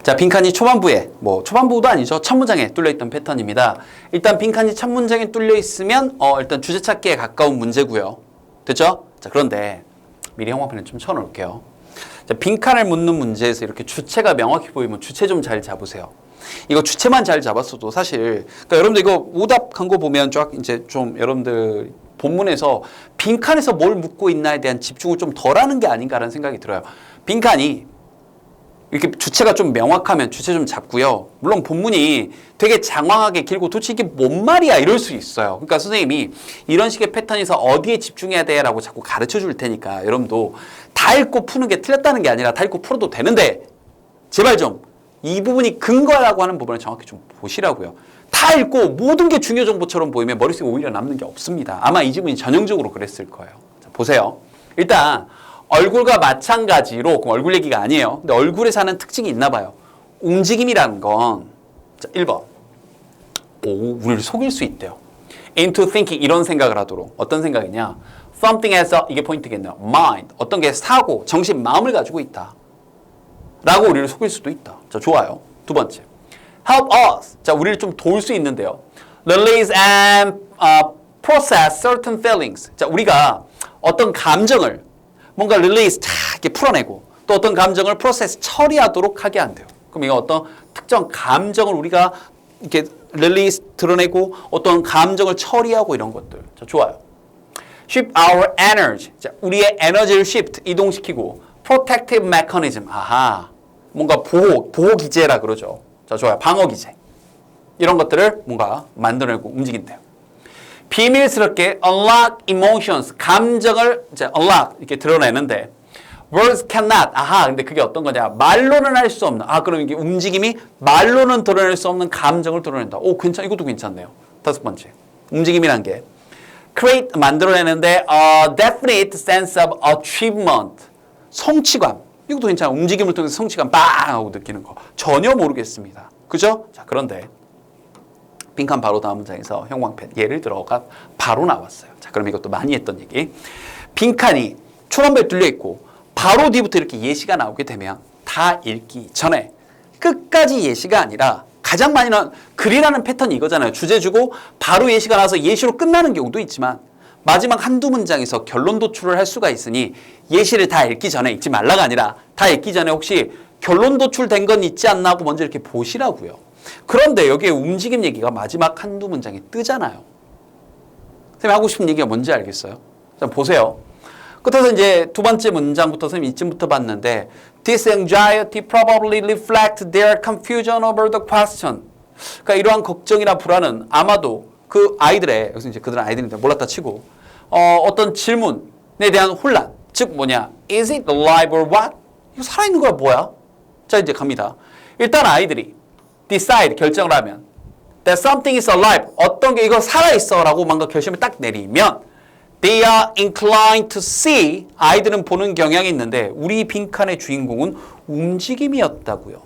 자, 빈칸이 초반부에, 초반부도 아니죠. 첫 문장에 뚫려있던 패턴입니다. 일단 빈칸이 첫 문장에 뚫려있으면, 일단 주제 찾기에 가까운 문제고요. 됐죠? 자, 그런데 미리 형광펜을 좀 쳐놓을게요. 자, 빈칸을 묻는 문제에서 이렇게 주체가 명확히 보이면 주체 좀 잘 잡으세요. 이거 주체만 잘 잡았어도 사실, 그러니까 여러분들 이거 오답한 거 보면 쫙 이제 좀 여러분들 본문에서 빈칸에서 뭘 묻고 있나에 대한 집중을 좀 덜 하는 게 아닌가라는 생각이 들어요. 빈칸이 이렇게 주체가 좀 명확하면 주체 좀 잡고요. 물론 본문이 되게 장황하게 길고 도대체 이게 뭔 말이야 이럴 수 있어요. 그러니까 선생님이 이런 식의 패턴에서 어디에 집중해야 돼 라고 자꾸 가르쳐 줄 테니까 여러분도 다 읽고 푸는 게 틀렸다는 게 아니라 다 읽고 풀어도 되는데 제발 좀 이 부분이 근거라고 하는 부분을 정확히 좀 보시라고요. 다 읽고 모든 게 중요 정보처럼 보이면 머릿속에 오히려 남는 게 없습니다. 아마 이 지문이 전형적으로 그랬을 거예요. 자, 보세요. 일단 얼굴과 마찬가지로, 그럼 얼굴 얘기가 아니에요. 근데 얼굴에 사는 특징이 있나 봐요. 움직임이라는 건, 자, 1번. 우리를 속일 수 있대요. into thinking, 이런 생각을 하도록. 어떤 생각이냐? something as a, 이게 포인트겠네요. mind, 어떤 게 사고, 정신, 마음을 가지고 있다. 라고 우리를 속일 수도 있다. 자, 좋아요. 두 번째. help us. 자, 우리를 좀 도울 수 있는데요. release and process certain feelings. 자, 우리가 어떤 감정을 뭔가 release 이렇게 풀어내고 또 어떤 감정을 process 처리하도록 하게 한대요. 그럼 이거 어떤 특정 감정을 우리가 이렇게 release 드러내고 어떤 감정을 처리하고 이런 것들. 자, 좋아요. shift our energy. 자, 우리의 에너지를 shift 이동시키고 protective mechanism. 아하. 뭔가 보호 기제라 그러죠. 자, 좋아요. 방어 기제. 이런 것들을 뭔가 만들어내고 움직인대요. 비밀스럽게 unlock emotions, 감정을 이제 unlock 이렇게 드러내는데 words cannot. 아하, 근데 그게 어떤 거냐? 말로는 할 수 없는. 그럼 이게 움직임이 말로는 드러낼 수 없는 감정을 드러낸다. 이것도 괜찮네요. 다섯 번째. 움직임이란 게 create 만들어내는데 a definite sense of achievement. 성취감. 이것도 괜찮아요. 움직임을 통해서 성취감 빵 하고 느끼는 거. 전혀 모르겠습니다. 그죠? 자, 그런데 빈칸 바로 다음 문장에서 형광펜 예를 들어가 바로 나왔어요. 자, 그럼 이것도 많이 했던 얘기. 빈칸이 초반부에 뚫려 있고 바로 뒤부터 이렇게 예시가 나오게 되면 다 읽기 전에 끝까지 예시가 아니라 가장 많이 나온 글이라는 패턴이 이거잖아요. 주제 주고 바로 예시가 나와서 예시로 끝나는 경우도 있지만 마지막 한두 문장에서 결론 도출을 할 수가 있으니 예시를 다 읽기 전에 읽지 말라가 아니라 다 읽기 전에 혹시 결론 도출된 건 있지 않나 하고 먼저 이렇게 보시라고요. 그런데 여기에 움직임 얘기가 마지막 한두 문장에 뜨잖아요. 선생님 하고 싶은 얘기가 뭔지 알겠어요? 자, 보세요. 끝에서 이제 두 번째 문장부터 선생님 이쯤부터 봤는데 This anxiety probably reflects their confusion over the question. 그러니까 이러한 걱정이나 불안은 아마도 그 아이들의, 여기서 이제 그들은 아이들인데 몰랐다 치고 어떤 질문에 대한 혼란, 즉 뭐냐? Is it alive or what? 이거 살아있는 거야 뭐야? 자, 이제 갑니다. 일단 아이들이 decide, 결정을 하면 that something is alive, 어떤 게 이거 살아있어 라고 뭔가 결심을 딱 내리면 they are inclined to see, 아이들은 보는 경향이 있는데 우리 빈칸의 주인공은 움직임이었다고요.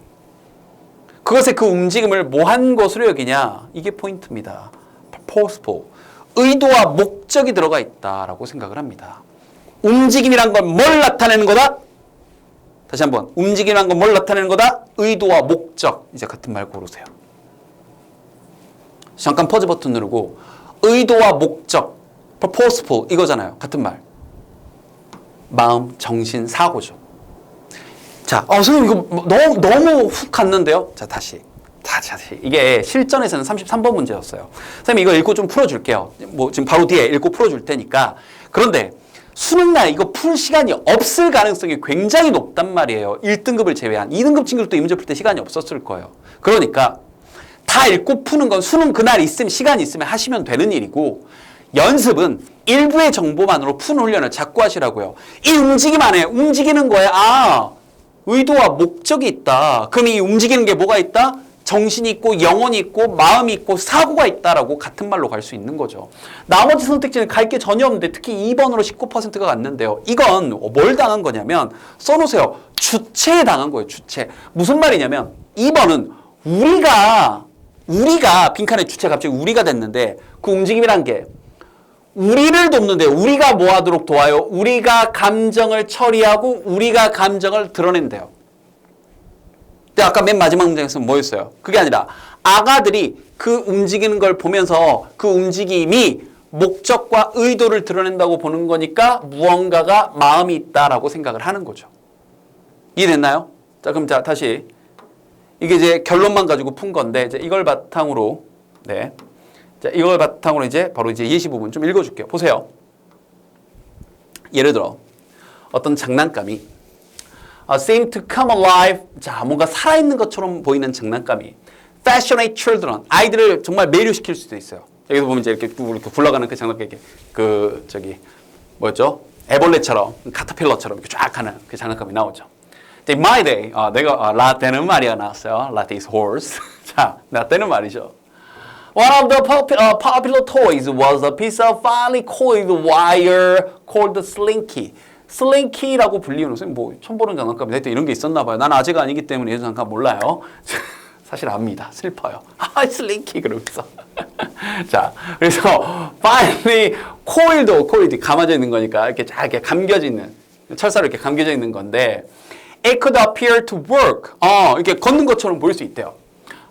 그것의 그 움직임을 뭐한 것으로 여기냐? 이게 포인트입니다. purposeful, 의도와 목적이 들어가 있다라고 생각을 합니다. 움직임이란 건 뭘 나타내는 거다? 다시 한번, 움직임이란 건 뭘 나타내는 거다? 의도와 목적. 이제 같은 말 고르세요. 잠깐 퍼즈 버튼 누르고 의도와 목적, purposeful 이거잖아요. 같은 말. 마음, 정신, 사고죠. 자, 선생님 이거 너무 훅 갔는데요. 자, 다시. 이게 실전에서는 33번 문제였어요. 선생님 이거 읽고 좀 풀어줄게요. 지금 바로 뒤에 읽고 풀어줄 테니까. 그런데 수능날 이거 풀 시간이 없을 가능성이 굉장히 높단 말이에요. 1등급을 제외한. 2등급 친구들도 이 문제 풀 때 시간이 없었을 거예요. 그러니까 다 읽고 푸는 건 수능 그날 시간이 있으면 하시면 되는 일이고 연습은 일부의 정보만으로 푸는 훈련을 자꾸 하시라고요. 이 움직임 안에 움직이는 거에 의도와 목적이 있다. 그럼 이 움직이는 게 뭐가 있다? 정신이 있고 영혼이 있고 마음이 있고 사고가 있다라고 같은 말로 갈 수 있는 거죠. 나머지 선택지는 갈 게 전혀 없는데 특히 2번으로 19%가 갔는데요. 이건 뭘 당한 거냐면 써놓으세요. 주체에 당한 거예요. 주체. 무슨 말이냐면 2번은 우리가 빈칸의 주체가 갑자기 우리가 됐는데 그 움직임이란 게 우리를 돕는데 우리가 뭐 하도록 도와요? 우리가 감정을 처리하고 우리가 감정을 드러낸대요. 근데 아까 맨 마지막 문장에서 뭐였어요? 그게 아니라 아가들이 그 움직이는 걸 보면서 그 움직임이 목적과 의도를 드러낸다고 보는 거니까 무언가가 마음이 있다라고 생각을 하는 거죠. 이해됐나요? 자, 그럼 자, 다시. 이게 이제 결론만 가지고 푼 건데, 이제 이걸 바탕으로, 네. 자, 이걸 바탕으로 이제 바로 이제 예시 부분 좀 읽어줄게요. 보세요. 예를 들어, 어떤 장난감이, seem to come alive. 자, 뭔가 살아있는 것처럼 보이는 장난감이, fascinate children. 아이들을 정말 매료시킬 수도 있어요. 여기서 보면 이제 이렇게 굴러가는 그 장난감, 뭐였죠? 애벌레처럼, 카터필러처럼 이렇게 쫙 하는 그 장난감이 나오죠. In my day, 내가 라떼는 말이가 나왔어요. 라떼 is horse. 자, 라떼는 말이죠. One of the popular toys was a piece of finely coiled wire called slinky. 슬링키라고 불리는 무슨 뭐 처음 보는 장난감이 하여튼 이런 게 있었나 봐요. 난 아직 아니기 때문에 이 장난감 몰라요. 사실 압니다. 슬퍼요. 슬링키 그러면서. 자, 그래서 finely coiled 감아져 있는 거니까 이렇게 쫙 이렇게 감겨져 있는 철사로 이렇게 감겨져 있는 건데. It could appear to work. 이렇게 걷는 것처럼 보일 수 있대요.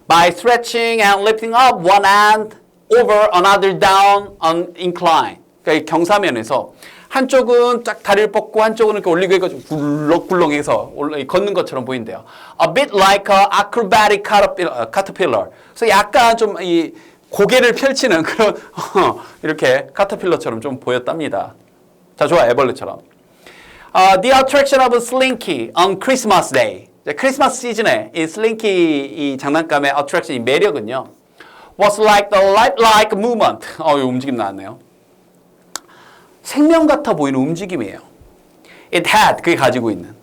By stretching and lifting up one end over another down on incline. 그러니까 경사면에서 한쪽은 쫙 다리를 뻗고 한쪽은 이렇게 올리고 해가지고 굴렁굴렁해서 걷는 것처럼 보인대요. A bit like a acrobatic caterpillar. 그래서 약간 좀 이 고개를 펼치는 그런 이렇게 카터필러처럼 좀 보였답니다. 자, 좋아, 애벌레처럼. The attraction of slinky on Christmas Day. 크리스마스 시즌에 이 슬링키 이 장난감의 attraction이 매력은요. Was like the lifelike movement. 이 움직임 나왔네요. 생명 같아 보이는 움직임이에요. It had, 그게 가지고 있는.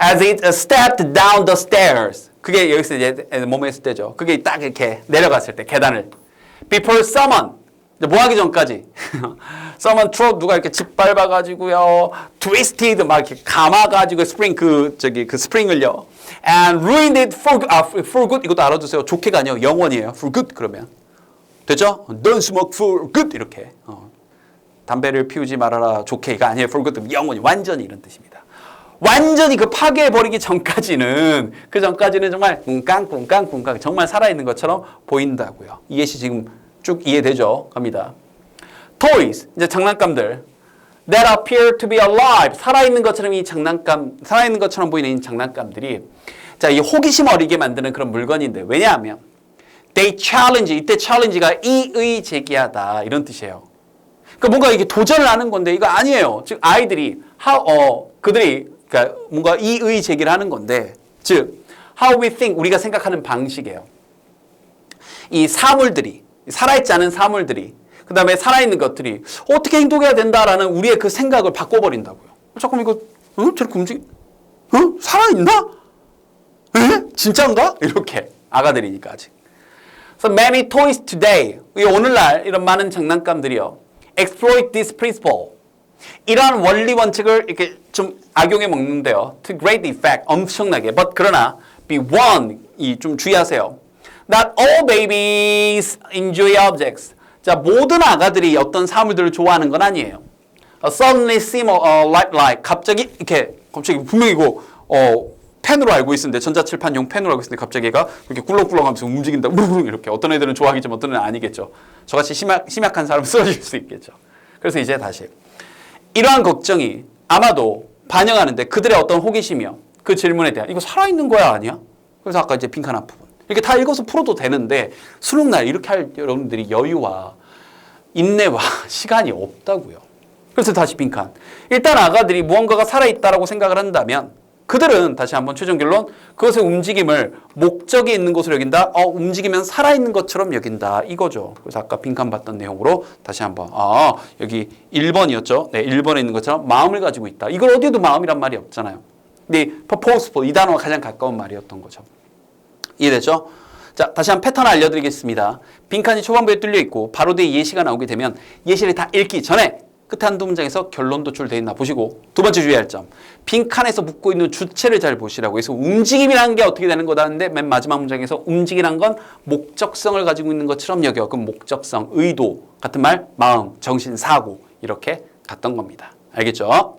As it stepped down the stairs. 그게 여기서 이제 몸에 있을 때죠. 그게 딱 이렇게 내려갔을 때 계단을. Before someone. 뭐 하기 전까지. someone 누가 이렇게 짓밟아가지고요. twisted 막 이렇게 감아가지고 그 스프링을요. and ruined it for good. 이것도 알아두세요. 좋게가 아니에요. 영원이에요. for good 그러면. 됐죠? Don't smoke for good 이렇게. 담배를 피우지 말아라. 좋게가 아니에요. for good. 영원히. 완전히 이런 뜻입니다. 완전히 그 파괴해버리기 전까지는 정말 꿍깡 정말 살아있는 것처럼 보인다고요. 이 예시 지금 쭉 이해되죠? 갑니다. Toys, 이제 장난감들. That appear to be alive. 살아있는 것처럼 살아있는 것처럼 보이는 이 장난감들이 자, 이 호기심 어리게 만드는 그런 물건인데 왜냐하면 they challenge, 이때 challenge가 이의 제기하다 이런 뜻이에요. 그러니까 뭔가 이게 도전을 하는 건데 이거 아니에요. 즉 아이들이 그들이 그러니까 뭔가 이의 제기를 하는 건데 즉 how we think, 우리가 생각하는 방식이에요. 이 사물들이 살아있지 않은 사물들이 그 다음에 살아있는 것들이 어떻게 행동해야 된다라는 우리의 그 생각을 바꿔버린다고요. 잠깐만 이거 저렇게 살아있나? 에? 진짜인가? 이렇게 아가들이니까 아직. So many toys today, 오늘날 이런 많은 장난감들이요. exploit this principle. 이러한 원리 원칙을 이렇게 좀 악용해 먹는데요. To great effect, 엄청나게. But 그러나 be one, 좀 주의하세요. Not all babies enjoy objects. 자, 모든 아가들이 어떤 사물들을 좋아하는 건 아니에요. Suddenly seem like 갑자기 분명히 이거 펜으로 알고 있었는데 전자칠판용 펜으로 알고 있었는데 갑자기 얘가 이렇게 꿀렁꿀렁하면서 움직인다. 이렇게 어떤 애들은 좋아하겠지만 어떤 애는 아니겠죠. 저같이 심약한 사람은 쓰러질 수 있겠죠. 그래서 이제 다시 이러한 걱정이 아마도 반영하는데 그들의 어떤 호기심이요. 그 질문에 대한 이거 살아있는 거야 아니야? 그래서 아까 이제 빈칸 앞부분. 이렇게 다 읽어서 풀어도 되는데 수능날 이렇게 할 여러분들이 여유와 인내와 시간이 없다고요. 그래서 다시 빈칸. 일단 아가들이 무언가가 살아있다라고 생각을 한다면 그들은 다시 한번 최종 결론 그것의 움직임을 목적이 있는 것으로 여긴다. 움직이면 살아있는 것처럼 여긴다. 이거죠. 그래서 아까 빈칸 봤던 내용으로 다시 한번 여기 1번이었죠. 네, 1번에 있는 것처럼 마음을 가지고 있다. 이걸 어디에도 마음이란 말이 없잖아요. 근데 purposeful 이 단어가 가장 가까운 말이었던 거죠. 이해됐죠? 자, 다시 한 패턴을 알려드리겠습니다. 빈칸이 초반부에 뚫려 있고 바로 뒤에 예시가 나오게 되면 예시를 다 읽기 전에 끝에 한두 문장에서 결론 도출되어 있나 보시고 두 번째 주의할 점. 빈칸에서 묻고 있는 주체를 잘 보시라고 해서 움직임이라는 게 어떻게 되는 거다 하는데 맨 마지막 문장에서 움직이란 건 목적성을 가지고 있는 것처럼 여겨. 그럼 목적성, 의도 같은 말, 마음, 정신, 사고 이렇게 갔던 겁니다. 알겠죠?